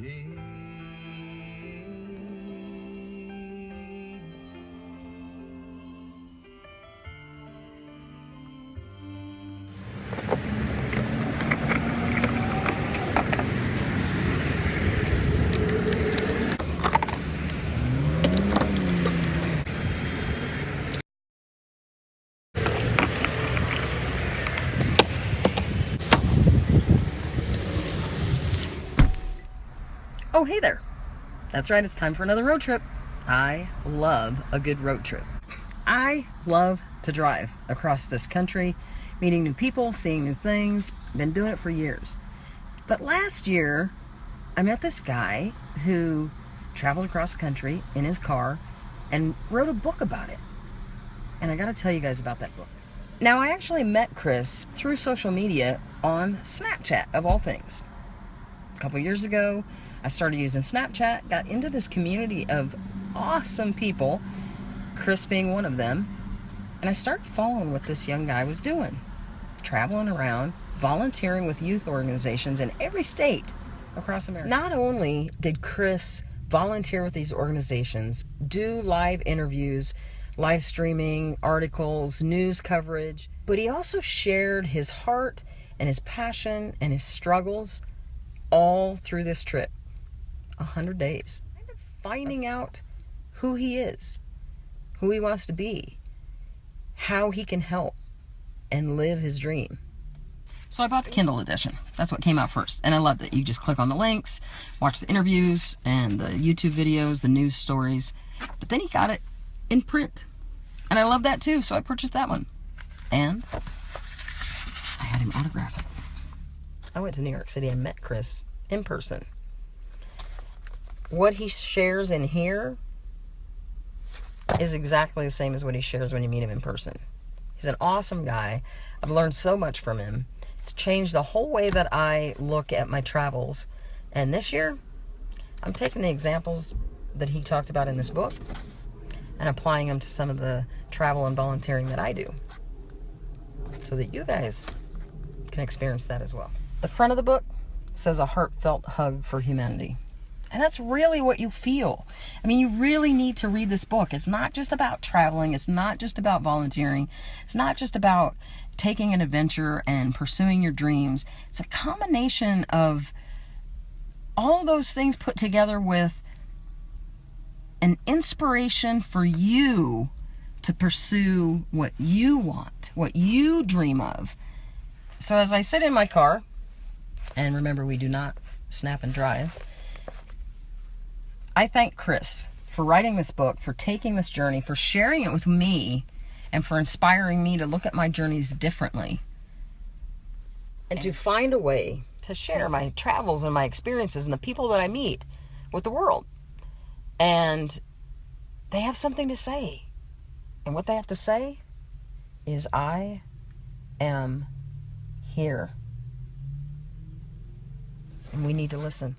day. Oh, hey there. That's right, it's time for another road trip. I love a good road trip. I love to drive across this country, meeting new people, seeing new things. Been doing it for years. But last year, I met this guy who traveled across the country in his car and wrote a book about it. And I gotta tell you guys about that book. Now, I actually met Chris through social media on Snapchat, of all things. A couple years ago, I started using Snapchat, got into this community of awesome people, Chris being one of them, and I started following what this young guy was doing. Traveling around, volunteering with youth organizations in every state across America. Not only did Chris volunteer with these organizations, do live interviews, live streaming, articles, news coverage, but he also shared his heart and his passion and his struggles all through this trip. 100 days. Kind of finding out who he is, who he wants to be, how he can help and live his dream. So I bought the Kindle edition. That's what came out first. And I loved it. You just click on the links, watch the interviews and the YouTube videos, the news stories. But then he got it in print. And I love that too, so I purchased that one. And I had him autograph it. I went to New York City and met Chris in person. What he shares in here is exactly the same as what he shares when you meet him in person. He's an awesome guy. I've learned so much from him. It's changed the whole way that I look at my travels. And this year, I'm taking the examples that he talked about in this book and applying them to some of the travel and volunteering that I do, so that you guys can experience that as well. The front of the book says a heartfelt hug for humanity. And that's really what you feel. I mean, you really need to read this book. It's not just about traveling. It's not just about volunteering. It's not just about taking an adventure and pursuing your dreams. It's a combination of all those things put together with an inspiration for you to pursue what you want, what you dream of. So as I sit in my car, and remember, we do not snap and drive, I thank Chris for writing this book, for taking this journey, for sharing it with me, and for inspiring me to look at my journeys differently. And to find a way to share my travels and my experiences and the people that I meet with the world. And they have something to say. And what they have to say is, I am here. And we need to listen.